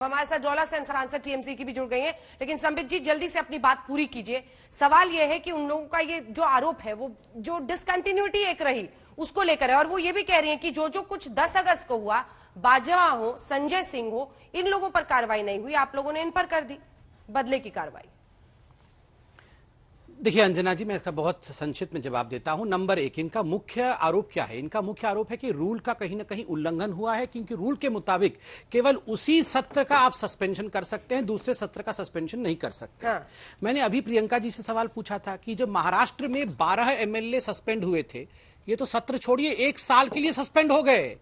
हमारे साथ डोला से सांसद टीएमसी की भी जुड़ गई हैं, लेकिन संबित जी जल्दी से अपनी बात पूरी कीजिए। सवाल यह है कि उन लोगों का ये जो आरोप है वो जो डिसकंटिन्यूटी एक रही उसको लेकर है, और वो ये भी कह रही हैं कि जो जो कुछ 10 अगस्त को हुआ, बाजवा हो, संजय सिंह हो, इन लोगों पर कार्रवाई नहीं हुई, आप लोगों ने इन पर कर दी बदले की कार्रवाई। देखिए अंजना जी, मैं इसका बहुत संक्षिप्त में जवाब देता हूं। नंबर एक, इनका मुख्य आरोप क्या है? इनका मुख्य आरोप है कि रूल का कहीं ना कहीं उल्लंघन हुआ है, क्योंकि रूल के मुताबिक केवल उसी सत्र का आप सस्पेंशन कर सकते हैं, दूसरे सत्र का सस्पेंशन नहीं कर सकते। हाँ। मैंने अभी प्रियंका जी से सवाल पूछा था कि जब महाराष्ट्र में 12 एमएलए सस्पेंड हुए थे, ये तो सत्र छोड़िए 1 साल के लिए सस्पेंड हो गए।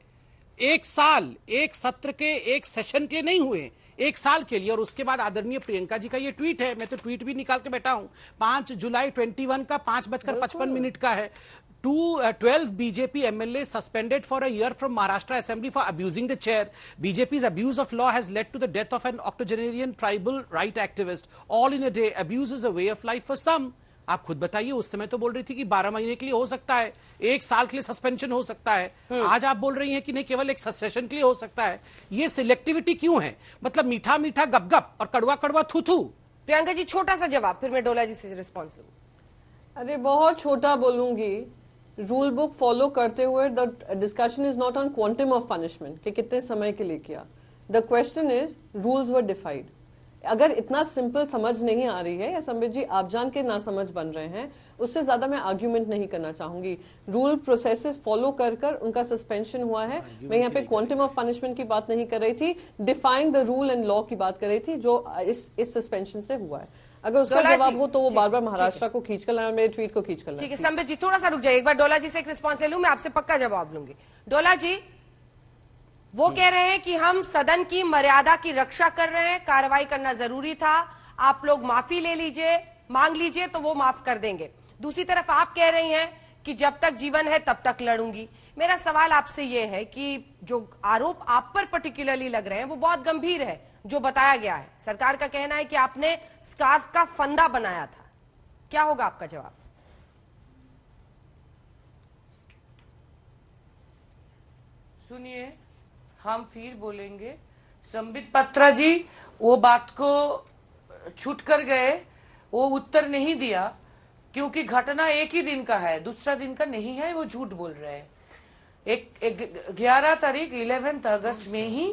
1 साल, एक सत्र के एक सेशन के नहीं हुए, 1 साल के लिए। और उसके बाद आदरणीय प्रियंका जी का ये ट्वीट है, मैं तो ट्वीट भी निकाल के बैठा हूं, 5 जुलाई 21 का 5:55 का है। 12 BJP MLA suspended for a year from Maharashtra Assembly for abusing the chair. BJP's abuse of law has led to the death of an octogenarian tribal right activist. All in a day. Abuse is a way of life for some. आप खुद बताइए, उस समय तो बोल रही थी कि 12 महीने के लिए हो सकता है, 1 साल के लिए सस्पेंशन हो सकता है। आज आप बोल रही हैं कि नहीं, केवल एक सेशन के लिए हो सकता है। ये सिलेक्टिविटी क्यों है? मतलब मीठा मीठा गप-गप और कड़वा कड़वा थू-थू। प्रियंका जी छोटा सा जवाब, फिर मैं डोला जी से रिस्पॉन्स लूंगी। अरे बहुत छोटा बोलूंगी। रूल बुक फॉलो करते हुए the discussion is not on quantum of punishment कि कितने समय के लिए किया। The question is rules were defined. अगर इतना सिंपल समझ नहीं आ रही है, या संबित जी आप जान के ना समझ बन रहे हैं, उससे ज्यादा मैं आर्ग्यूमेंट नहीं करना चाहूंगी। रूल प्रोसेसेस फॉलो कर कर उनका सस्पेंशन हुआ है। मैं यहाँ पे क्वांटम ऑफ पनिशमेंट की बात नहीं कर रही थी, defying the rule and law की बात कर रही थी, जो इस सस्पेंशन से हुआ है। अगर उसका जवाब हो तो वो बार बार महाराष्ट्र को खींच कर लाए, मेरे ट्वीट को खींच कर लाए। ठीक है संबित जी, थोड़ा सा रुक जाइए, एक बार डोला जी से एक रिस्पॉन्स ले लूं, मैं आपसे पक्का जवाब लूंगी। डोला जी, वो कह रहे हैं कि हम सदन की मर्यादा की रक्षा कर रहे हैं, कार्रवाई करना जरूरी था, आप लोग माफी ले लीजिए, मांग लीजिए तो वो माफ कर देंगे। दूसरी तरफ आप कह रही हैं कि जब तक जीवन है तब तक लड़ूंगी। मेरा सवाल आपसे ये है कि जो आरोप आप पर पर्टिकुलरली लग रहे हैं वो बहुत गंभीर है, जो बताया गया है। सरकार का कहना है कि आपने स्कार्फ का फंदा बनाया था, क्या होगा आपका जवाब? सुनिए, हम फिर बोलेंगे। संबित पात्रा जी वो बात को छूट कर गए, वो उत्तर नहीं दिया, क्योंकि घटना एक ही दिन का है, दूसरा दिन का नहीं है, वो झूठ बोल रहे हैं। 11 तारीख 11 अगस्त में ही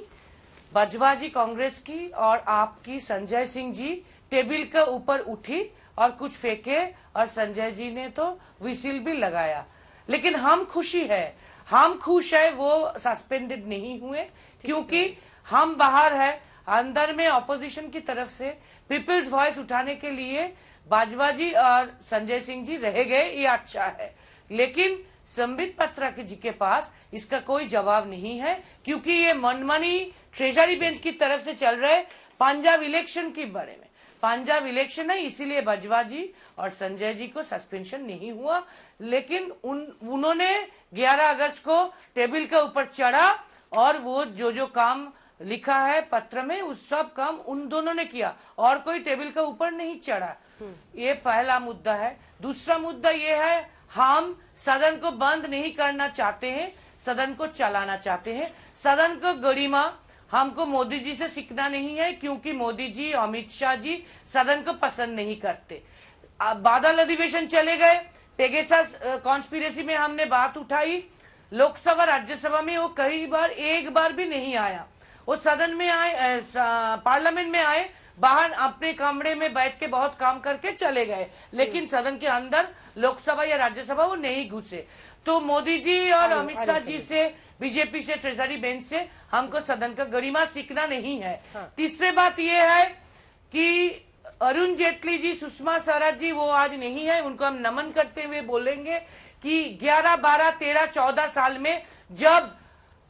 बाजवाजी कांग्रेस की और आपकी संजय सिंह जी टेबल के ऊपर उठी और कुछ फेंके, और संजय जी ने तो विसिल भी लगाया। लेकिन हम खुश है वो सस्पेंडेड नहीं हुए, क्योंकि हम बाहर है, अंदर में ऑपोजिशन की तरफ से पीपल्स वॉइस उठाने के लिए बाजवा जी और संजय सिंह जी रह गए, ये अच्छा है। लेकिन संबित पात्रा जी के पास इसका कोई जवाब नहीं है, क्योंकि ये मनमानी ट्रेजरी बेंच की तरफ से चल रहे पंजाब इलेक्शन के बारे में। पंजाब इलेक्शन है, इसीलिए बाजवा जी और संजय जी को सस्पेंशन नहीं हुआ। लेकिन उन्होंने 11 अगस्त को टेबल के ऊपर चढ़ा, और वो जो काम लिखा है पत्र में, उस सब काम उन दोनों ने किया, और कोई टेबल के ऊपर नहीं चढ़ा। ये पहला मुद्दा है। दूसरा मुद्दा ये है, हम सदन को बंद नहीं करना चाहते हैं, सदन को चलाना चाहते हैं। सदन को गरिमा हमको मोदी जी से सीखना नहीं है, क्योंकि मोदी जी, अमित शाह जी सदन को पसंद नहीं करते। बादल अधिवेशन चले गए, पेगासस कॉन्स्पिरेसी में हमने बात उठाई, लोकसभा राज्यसभा में वो कई बार, एक बार भी नहीं आया। वो सदन में आए, पार्लियामेंट में आए, बाहर अपने कमरे में बैठ के बहुत काम करके चले गए, लेकिन सदन के अंदर लोकसभा या राज्यसभा वो नहीं घुसे। तो मोदी जी और अमित शाह जी से, बीजेपी से, ट्रेजरी बेंच से हमको सदन का गरिमा सीखना नहीं है। तीसरी बात ये है कि अरुण जेटली जी, सुषमा स्वराज जी वो आज नहीं है, उनको हम नमन करते हुए बोलेंगे कि 11, 12, 13, 14 साल में जब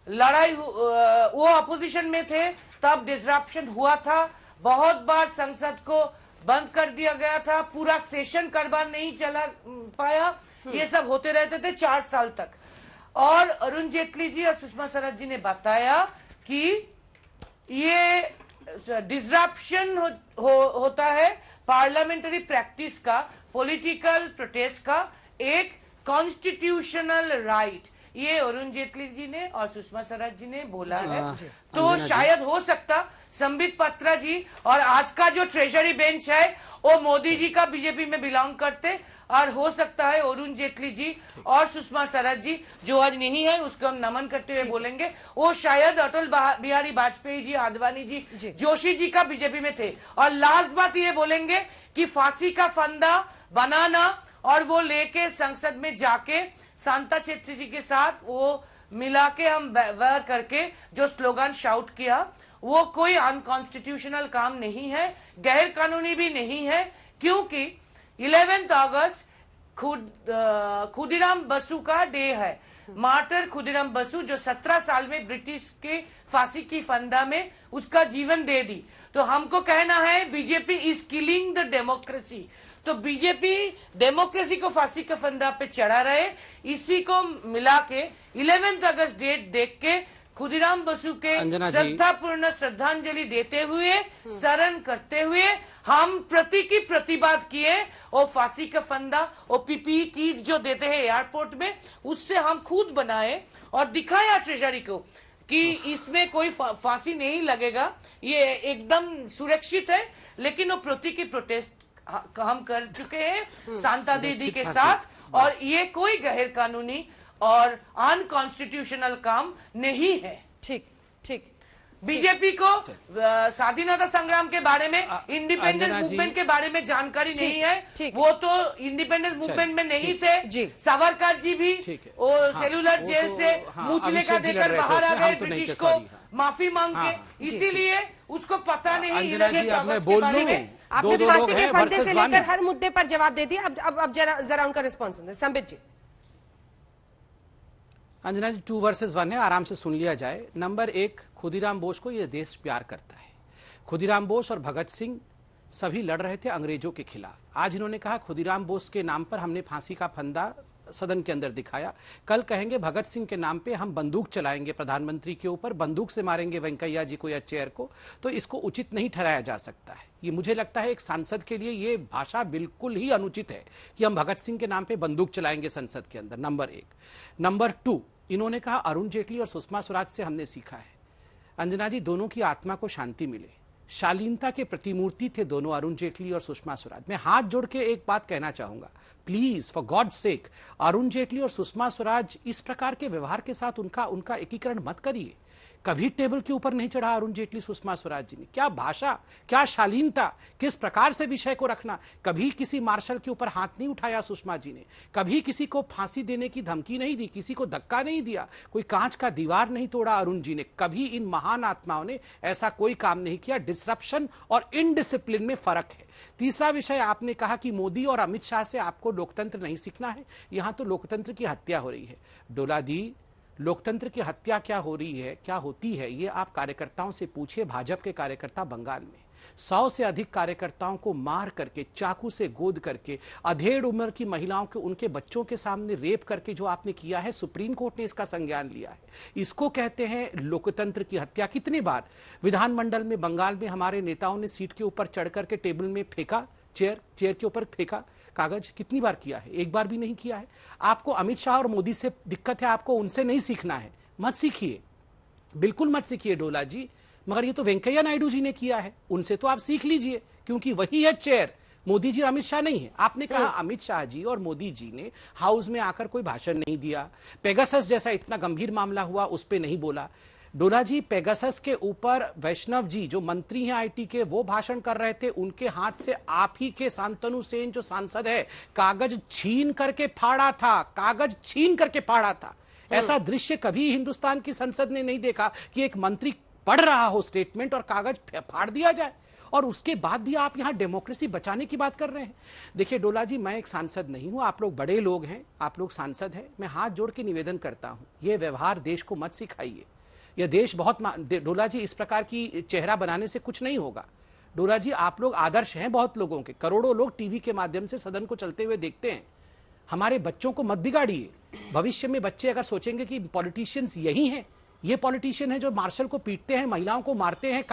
लड़ाई वो अपोजिशन में थे तब डिसरप्शन हुआ था, बहुत बार संसद को बंद कर दिया गया था, पूरा सेशन करवा नहीं चला पाया, ये सब होते रहते थे 4 साल तक। और अरुण जेटली जी और सुषमा स्वराज जी ने बताया कि ये डिसरप्शन होता है पार्लियामेंट्री प्रैक्टिस का, पॉलिटिकल प्रोटेस्ट का एक कॉन्स्टिट्यूशनल राइट, ये अरुण जेटली जी ने और सुषमा स्वराज जी ने बोला है। तो अंजना जी। शायद हो सकता संबित पात्रा जी और आज का जो ट्रेजरी बेंच है वो मोदी जी का बीजेपी में बिलोंग करते, और हो सकता है अरुण जेटली जी और सुषमा स्वराज जी जो आज नहीं है उसको हम नमन करते हुए बोलेंगे, वो शायद अटल बिहारी वाजपेयी जी, आडवाणी जी, जोशी जी का बीजेपी में थे। और लास्ट बात ये बोलेंगे कि फांसी का फंदा बनाना और वो लेके संसद में जाके शांता छेत्री जी के साथ वो मिला के हम व्यवहार करके जो स्लोगन शाउट किया, वो कोई अनकॉन्स्टिट्यूशनल काम नहीं है, गैर कानूनी भी नहीं है, क्योंकि 11 अगस्त खुदीराम बसु का डे है। मार्टर खुदीराम बसु जो 17 साल में ब्रिटिश के फांसी की फंदा में उसका जीवन दे दी। तो हमको कहना है BJP is killing the democracy. तो बीजेपी डेमोक्रेसी को फांसी के फंदा पे चढ़ा रहे, इसी को मिला के 11 अगस्त डेट देख के खुदीराम बसु के श्रद्धापूर्ण श्रद्धांजलि देते हुए, शरण करते हुए हम की प्रतिबाद किए और फांसी का फंदा और पीपीई किट जो देते हैं एयरपोर्ट में उससे हम खुद बनाए और दिखाया ट्रेजरी को कि इसमें कोई फांसी नहीं लगेगा, ये एकदम सुरक्षित है। लेकिन वो प्रोटेस्ट हम कर चुके हैं शांता दीदी के साथ, और ये कोई गैर कानूनी और अनकॉन्स्टिट्यूशनल काम नहीं है। ठीक ठीक। बीजेपी को स्वाधीनता संग्राम के बारे में, इंडिपेंडेंस मूवमेंट के बारे में जानकारी नहीं है। वो तो इंडिपेंडेंस मूवमेंट में नहीं थे। सावरकर जी भी वो सेलुलर जेल से मुचले का देकर बाहर आ गए, ब्रिटिश को माफी मांग के, इसीलिए उसको पता नहीं। अंजना जी अब मैं बोल दूं, आपने फांसी के फंदे से लेकर हर मुद्दे पर जवाब दे दिया। अब जरा उनका रिस्पॉन्स सुनते हैं। संबित जी। अंजना जी 2 वर्सेस 1 है, आराम से सुन लिया जाए। नंबर 1, खुदीराम बोस को यह देश प्यार करता है। खुदीराम बोस और भगत सिंह सभी लड़ रहे थे अंग्रेजों के खिलाफ। आज इन्होंने कहा खुदीराम बोस के नाम पर हमने फांसी का फंदा सदन के अंदर दिखाया, कल कहेंगे भगत सिंह के नाम पे हम बंदूक चलाएंगे प्रधानमंत्री के ऊपर, बंदूक से मारेंगे वेंकैया जी को या चेयर को। तो इसको उचित नहीं ठहराया जा सकता है। ये मुझे लगता है एक सांसद के लिए ये भाषा बिल्कुल ही अनुचित है कि हम भगत सिंह के नाम पे बंदूक चलाएंगे संसद के अंदर। नंबर 1। नंबर 2, इन्होंने कहा अरुण जेटली और सुषमा स्वराज से हमने सीखा है। अंजना जी, दोनों की आत्मा को शांति मिले। शालीनता के प्रतिमूर्ति थे दोनों, अरुण जेटली और सुषमा स्वराज। मैं हाथ जोड़ के एक बात कहना चाहूंगा, please for God sake, Arun Jaitley और सुषमा स्वराज इस प्रकार के व्यवहार के साथ उनका एकीकरण मत करिए। कभी टेबल के ऊपर नहीं चढ़ा अरुण जेटली सुषमा स्वराज जी ने। क्या भाषा, क्या शालीनता, किस प्रकार से विषय को रखना। कभी किसी मार्शल के ऊपर हाथ नहीं उठाया सुषमा जी ने, कभी किसी को फांसी देने की धमकी नहीं दी, किसी को धक्का नहीं दिया, कोई कांच का दीवार नहीं तोड़ा अरुण जी ने। कभी इन महान आत्माओं ने ऐसा कोई काम नहीं किया। डिसरप्शन और इनडिसिप्लिन में फर्क है। तीसरा विषय, आपने कहा कि मोदी और अमित शाह से आपको लोकतंत्र नहीं सीखना है। यहां तो लोकतंत्र की हत्या हो रही है। डोला दी, लोकतंत्र की हत्या क्या हो रही है, क्या होती है, ये आप कार्यकर्ताओं से पूछिए। भाजपा के कार्यकर्ता बंगाल में 100 से अधिक कार्यकर्ताओं को मार करके, चाकू से गोद करके, अधेड़ उम्र की महिलाओं के, उनके बच्चों के सामने रेप करके जो आपने किया है, सुप्रीम कोर्ट ने इसका संज्ञान लिया है। इसको कहते हैं लोकतंत्र की हत्या। कितनी बार विधानमंडल में बंगाल में हमारे नेताओं ने सीट के ऊपर चढ़ करके टेबल में फेंका, चेयर के ऊपर फेंका कागज, कितनी बार किया है? एक बार भी नहीं किया है। आपको अमित शाह और मोदी से दिक्कत है, आपको उनसे नहीं सीखना है, मत सीखिए, बिल्कुल मत सीखिए डोला जी। मगर ये तो वेंकैया नायडू जी ने किया है, उनसे तो आप सीख लीजिए, क्योंकि वही है चेयर। मोदी जी और अमित शाह नहीं है। आपने कहा अमित शाह जी और मोदी जी ने हाउस में आकर कोई भाषण नहीं दिया, पेगासस जैसा इतना गंभीर मामला हुआ उस पर नहीं बोला। डोला जी, पेगासस के ऊपर वैष्णव जी जो मंत्री हैं आईटी के, वो भाषण कर रहे थे, उनके हाथ से आप ही के शांतनु सेन जो सांसद है, कागज छीन करके फाड़ा था, कागज छीन करके फाड़ा था। ऐसा दृश्य कभी हिंदुस्तान की संसद ने नहीं देखा कि एक मंत्री पढ़ रहा हो स्टेटमेंट और कागज फाड़ दिया जाए, और उसके बाद भी आप यहां डेमोक्रेसी बचाने की बात कर रहे हैं। देखिए डोला जी, मैं एक सांसद नहीं हूं, आप लोग बड़े लोग हैं, आप लोग सांसद हैं। मैं हाथ जोड़ के निवेदन करता हूं, यह व्यवहार देश को मत सिखाइए। यह देश बहुत, डोला जी, इस प्रकार की चेहरा बनाने से कुछ नहीं होगा। डोला जी, आप लोग आदर्श हैं बहुत लोगों के, करोड़ों लोग टीवी के माध्यम से सदन को चलते हुए देखते हैं। हमारे बच्चों को मत बिगाड़िए। भविष्य में बच्चे अगर सोचेंगे कि पॉलिटिशियंस यही हैं, ये पॉलिटिशियन है जो मार्शल को पीटते हैं, महिलाओं को मारते हैं,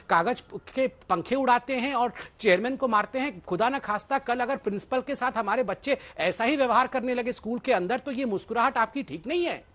कागज के पंखे उड़ाते हैं और चेयरमैन को मारते हैं, खुदा ना खास्ता कल अगर प्रिंसिपल के साथ हमारे बच्चे ऐसा ही व्यवहार करने लगे स्कूल के अंदर, तो ये मुस्कुराहट आपकी ठीक नहीं है।